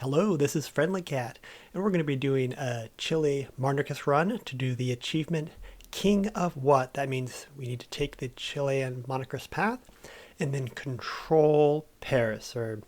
Hello, this is Friendly Cat, and we're going to be doing a Chile Monarchist run to do the achievement King of What? That means we need to take the Chilean monarchist path and then control Paris, or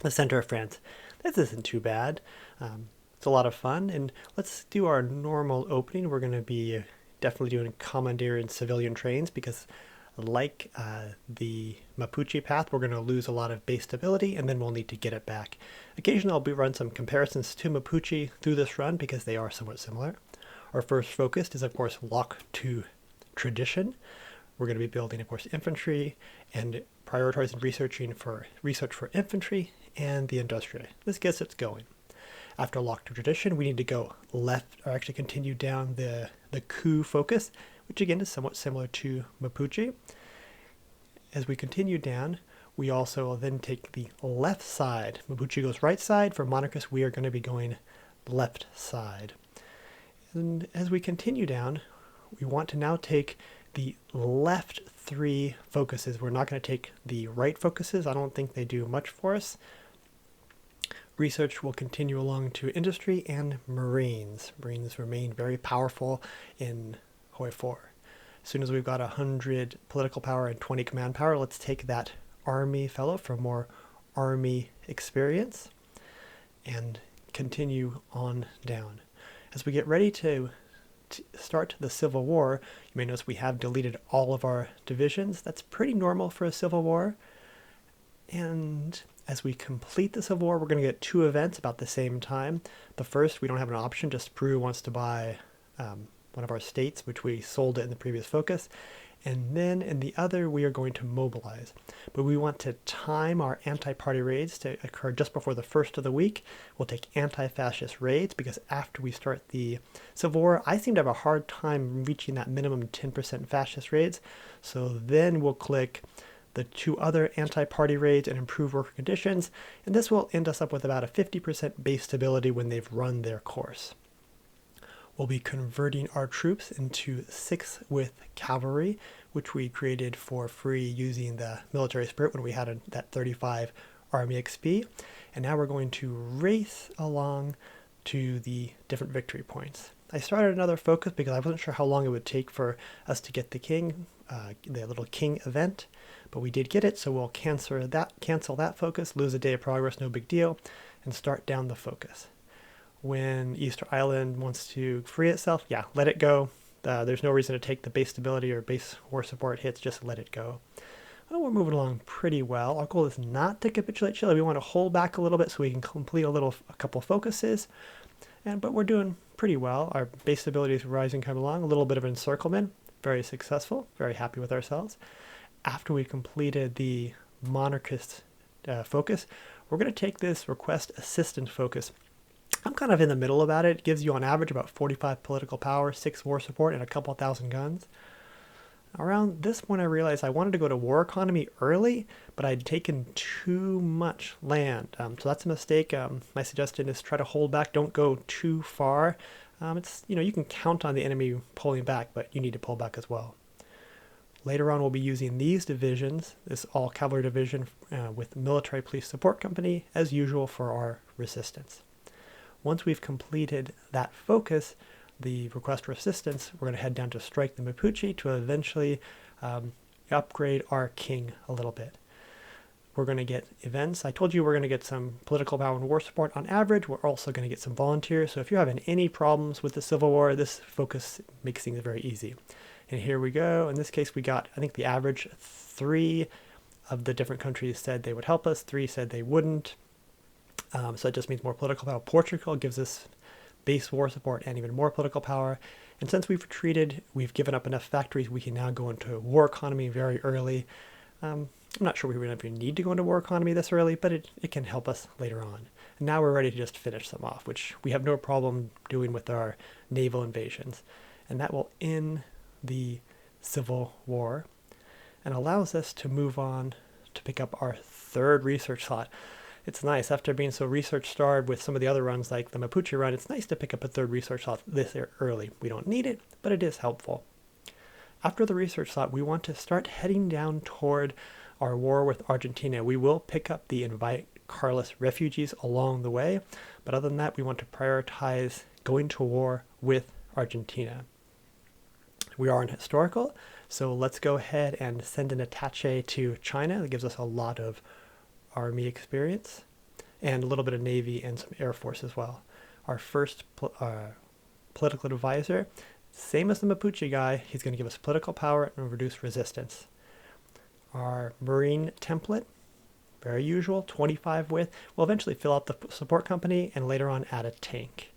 the center of France. This isn't too bad. It's a lot of fun, and let's do our normal opening. We're going to be definitely doing commandeer and civilian trains because like the Mapuche path, we're going to lose a lot of base stability and then we'll need to get it back. Occasionally I'll be run some comparisons to Mapuche through this run because they are somewhat similar. Our first focus is of course lock to tradition. We're going to be building of course infantry and prioritizing research for infantry and the industrial. This gets us going. After lock to tradition, we need to go left, or actually continue down the coup focus, which again is somewhat similar to Mapuche. As we continue down, we also will then take the left side. Mapuche goes right side. For monarchists, we are going to be going left side. And as we continue down, we want to now take the left three focuses. We're not going to take the right focuses. I don't think they do much for us. Research will continue along to industry and Marines. Marines remain very powerful in HOI4. As soon as we've got 100 political power and 20 command power, let's take that Army fellow for more Army experience and continue on down. As we get ready to start the Civil War, you may notice we have deleted all of our divisions. That's pretty normal for a Civil War. And as we complete the Civil War, we're going to get two events about the same time. The first, we don't have an option, just Peru wants to buy one of our states, which we sold it in the previous focus. And then in the other, we are going to mobilize. But we want to time our anti-party raids to occur just before the first of the week. We'll take anti-fascist raids because after we start the Civil War, I seem to have a hard time reaching that minimum 10% fascist raids. So then we'll click the two other anti-party raids and improve worker conditions, and this will end us up with about a 50% base stability when they've run their course. We'll be converting our troops into 6 with cavalry, which we created for free using the military spirit when we had that 35 Army XP, and now we're going to race along to the different victory points. I started another focus because I wasn't sure how long it would take for us to get the king, the little king event, but we did get it, so we'll cancel that focus, lose a day of progress, no big deal, and start down the focus. When Easter Island wants to free itself, yeah, let it go. There's no reason to take the base stability or base war support hits, just let it go. Well, we're moving along pretty well. Our goal is not to capitulate Chile. We want to hold back a little bit so we can complete a couple focuses, but we're doing pretty well. Our base stability is rising, coming along. A little bit of encirclement, very successful, very happy with ourselves. After we completed the monarchist focus, we're going to take this request assistance focus. I'm kind of in the middle about it. It gives you on average about 45 political power, 6 war support, and a couple thousand guns. Around this point I realized I wanted to go to war economy early, but I'd taken too much land. So that's a mistake. My suggestion is try to hold back. Don't go too far. You can count on the enemy pulling back, but you need to pull back as well. Later on, we'll be using these divisions, this all-cavalry division with military police support company, as usual for our resistance. Once we've completed that focus, the request for assistance, we're going to head down to strike the Mapuche to eventually upgrade our king a little bit. We're going to get events. I told you we're going to get some political power and war support on average. We're also going to get some volunteers. So if you're having any problems with the Civil War, this focus makes things very easy. And here we go. In this case, we got, I think the average 3 of the different countries said they would help us. 3 said they wouldn't. So that just means more political power. Portugal gives us base war support and even more political power. And since we've retreated, we've given up enough factories, we can now go into war economy very early. I'm not sure we really need to go into war economy this early, but it can help us later on. And now we're ready to just finish them off, which we have no problem doing with our naval invasions. And that will end the Civil War and allows us to move on to pick up our 3rd research slot. It's nice, after being so research starved with some of the other runs like the Mapuche run, it's nice to pick up a 3rd research slot this early. We don't need it, but it is helpful. After the research slot, we want to start heading down toward our war with Argentina. We will pick up the invite Carlist refugees along the way. But other than that, we want to prioritize going to war with Argentina. We are in historical, so let's go ahead and send an attaché to China. That gives us a lot of army experience and a little bit of navy and some air force as well. Our first political advisor, same as the Mapuche guy, he's going to give us political power and reduce resistance. Our marine template, very usual, 25 width. We'll eventually fill out the support company and later on add a tank.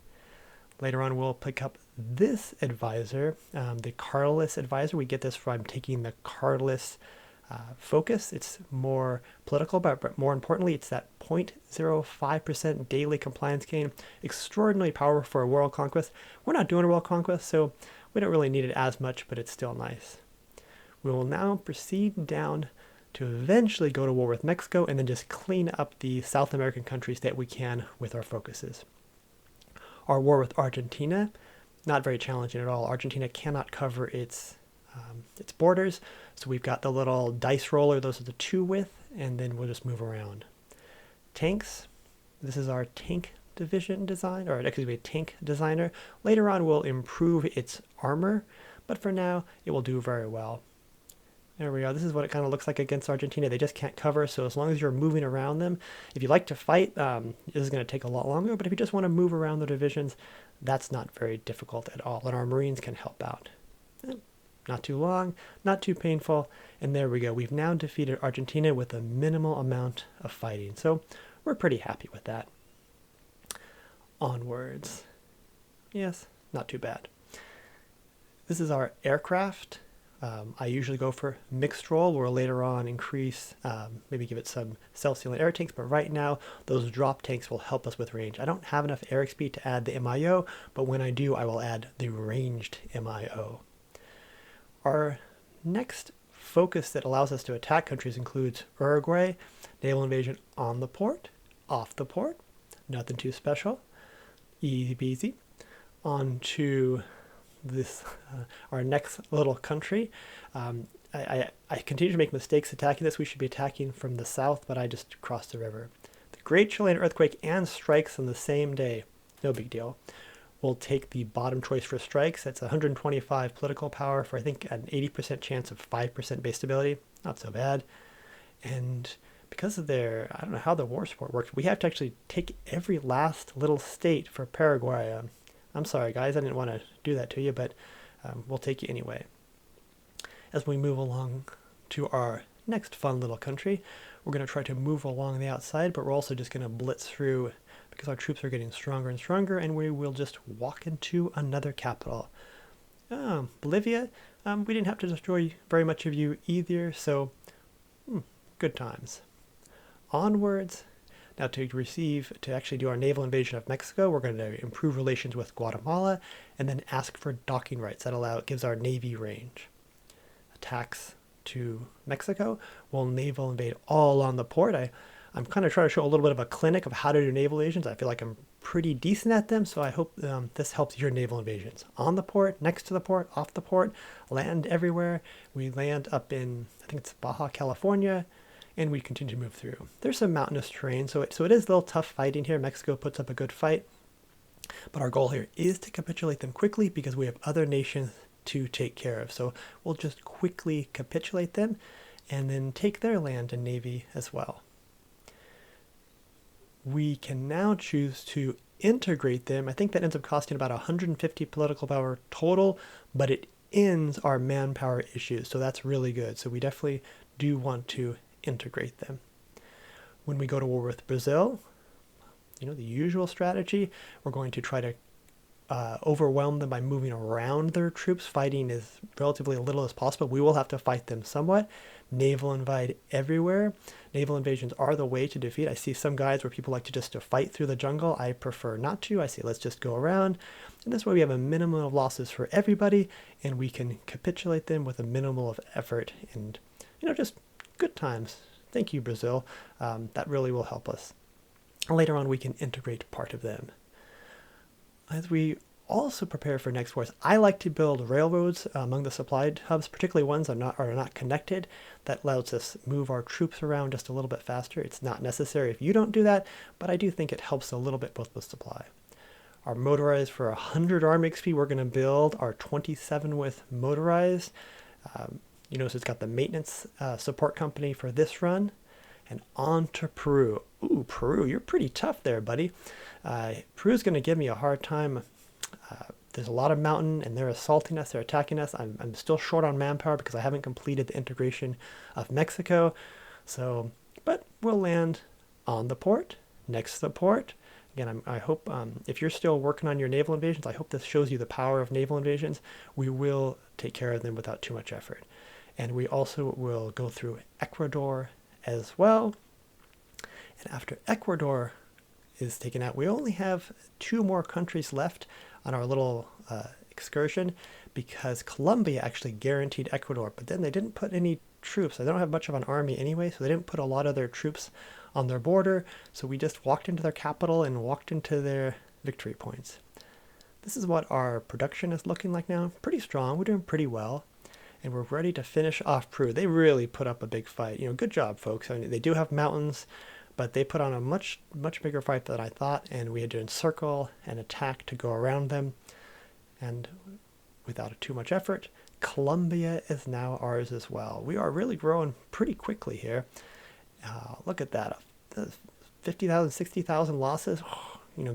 Later on, we'll pick up this advisor, the Carlist advisor. We get this from taking the Carlist focus. It's more political, but more importantly, it's that 0.05% daily compliance gain. Extraordinarily powerful for a world conquest. We're not doing a world conquest, so we don't really need it as much, but it's still nice. We will now proceed down to eventually go to war with Mexico and then just clean up the South American countries that we can with our focuses. Our war with Argentina, not very challenging at all. Argentina cannot cover its borders, so we've got the little dice roller. Those are the 2 width, and then we'll just move around. Tanks, this is our tank division design, or excuse me, tank designer. Later on, we'll improve its armor, but for now, it will do very well. There we go. This is what it kind of looks like against Argentina. They just can't cover, so as long as you're moving around them, if you like to fight, this is going to take a lot longer, but if you just want to move around the divisions, that's not very difficult at all, and our Marines can help out. Not too long, not too painful, and there we go. We've now defeated Argentina with a minimal amount of fighting, so we're pretty happy with that. Onwards. Yes, not too bad. This is our aircraft. I usually go for mixed roll, where later on increase, maybe give it some self-sealing air tanks, but right now those drop tanks will help us with range. I don't have enough air XP to add the MIO, but when I do, I will add the ranged MIO. Our next focus that allows us to attack countries includes Uruguay, naval invasion on the port, off the port, nothing too special, easy peasy. On to this our next little country. I continue to make mistakes attacking this. We should be attacking from the south, but I just crossed the river. The Great Chilean Earthquake and strikes on the same day. No big deal. We'll take the bottom choice for strikes. That's 125 political power for I think an 80% chance of 5% base stability. Not so bad. And because of their, I don't know how the war support works, we have to actually take every last little state for Paraguay. I'm sorry, guys, I didn't want to do that to you, but we'll take you anyway. As we move along to our next fun little country, we're going to try to move along the outside, but we're also just going to blitz through because our troops are getting stronger and stronger, and we will just walk into another capital. Bolivia, we didn't have to destroy very much of you either, so good times. Onwards. Now to actually do our naval invasion of Mexico, we're going to improve relations with Guatemala and then ask for docking rights. That gives our navy range. Attacks to Mexico, we'll naval invade all on the port. I'm kind of trying to show a little bit of a clinic of how to do naval invasions. I feel like I'm pretty decent at them, so I hope this helps your naval invasions. On the port, next to the port, off the port, land everywhere. We land up in, I think it's Baja California, and we continue to move through. There's some mountainous terrain, so it is a little tough fighting here. Mexico puts up a good fight, but our goal here is to capitulate them quickly because we have other nations to take care of. So we'll just quickly capitulate them and then take their land and navy as well. We can now choose to integrate them. I think that ends up costing about 150 political power total, but it ends our manpower issues, so that's really good. So we definitely do want to integrate them. When we go to war with Brazil, the usual strategy, we're going to try to overwhelm them by moving around their troops. Fighting is relatively little as possible. We will have to fight them somewhat. Naval invade everywhere. Naval invasions are the way to defeat. I see some guys where people like to just to fight through the jungle. I prefer not to. I say let's just go around. And this way we have a minimum of losses for everybody, and we can capitulate them with a minimal of effort and, just good times. Thank you, Brazil. That really will help us. Later on, we can integrate part of them. As we also prepare for next wars, I like to build railroads among the supply hubs, particularly ones that are not connected. That allows us move our troops around just a little bit faster. It's not necessary if you don't do that, but I do think it helps a little bit with supply. Our motorized for 100 army XP, we're going to build our 27 with motorized. You notice it's got the maintenance support company for this run. And on to Peru. Ooh, Peru, you're pretty tough there, buddy. Peru's going to give me a hard time. There's a lot of mountain, and they're assaulting us. They're attacking us. I'm still short on manpower because I haven't completed the integration of Mexico. So, but we'll land on the port, next to the port. Again, I hope if you're still working on your naval invasions, I hope this shows you the power of naval invasions. We will take care of them without too much effort. And we also will go through Ecuador as well. And after Ecuador is taken out, we only have 2 more countries left on our little excursion because Colombia actually guaranteed Ecuador, but then they didn't put any troops. They don't have much of an army anyway, so they didn't put a lot of their troops on their border. So we just walked into their capital and walked into their victory points. This is what our production is looking like now. Pretty strong. We're doing pretty well. And we're ready to finish off Peru. They really put up a big fight. Good job, folks. I mean, they do have mountains, but they put on a much bigger fight than I thought, and we had to encircle and attack to go around them. And without too much effort, Colombia is now ours as well. We are really growing pretty quickly here. Look at that. 50,000, 60,000 losses.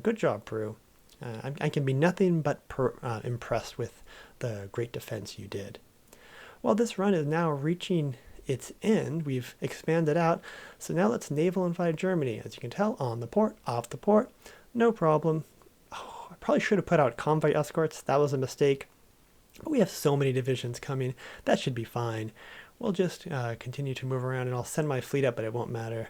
Good job, Peru. I can be nothing but impressed with the great defense you did. Well, this run is now reaching its end. We've expanded out. So now let's naval invade Germany. As you can tell, on the port, off the port, no problem. Oh, I probably should have put out convoy escorts. That was a mistake. But we have so many divisions coming. That should be fine. We'll just continue to move around, and I'll send my fleet up, but it won't matter.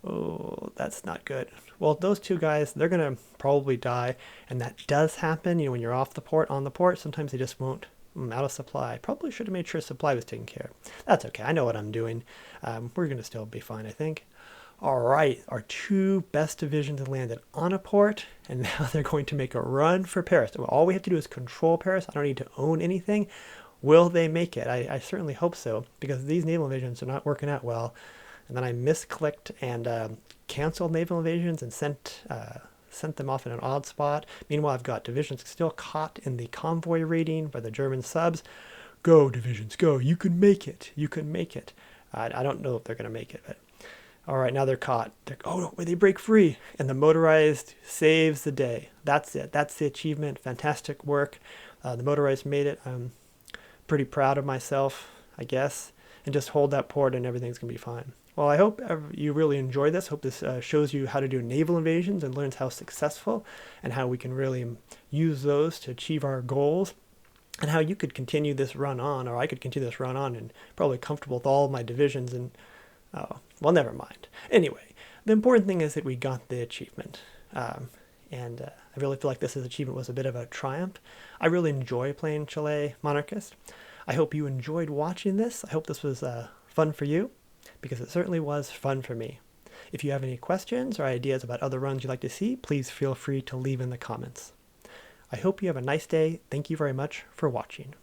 Oh, that's not good. Well, those 2 guys, they're going to probably die, and that does happen. When you're off the port, on the port, sometimes they just won't. I'm out of supply. Probably should have made sure supply was taken care of. That's okay. I know what I'm doing. We're going to still be fine, I think. All right. Our 2 best divisions landed on a port, and now they're going to make a run for Paris. All we have to do is control Paris. I don't need to own anything. Will they make it? I certainly hope so, because these naval invasions are not working out well. And then I misclicked and canceled naval invasions and sent them off in an odd spot. Meanwhile, I've got divisions still caught in the convoy raiding by the German subs. Go, divisions, go. You can make it. You can make it. I don't know if they're going to make it, but all right, now they're caught. Oh, no, they break free, and the motorized saves the day. That's it. That's the achievement. Fantastic work. The motorized made it. I'm pretty proud of myself, I guess, and just hold that port and everything's going to be fine. Well, I hope you really enjoyed this. Hope this shows you how to do naval invasions and learns how successful and how we can really use those to achieve our goals, and how you could continue this run on, or I could continue this run on and probably comfortable with all of my divisions. And well, never mind. Anyway, the important thing is that we got the achievement. And I really feel like this achievement was a bit of a triumph. I really enjoy playing Chile Monarchist. I hope you enjoyed watching this. I hope this was fun for you, because it certainly was fun for me. If you have any questions or ideas about other runs you'd like to see, please feel free to leave in the comments. I hope you have a nice day. Thank you very much for watching.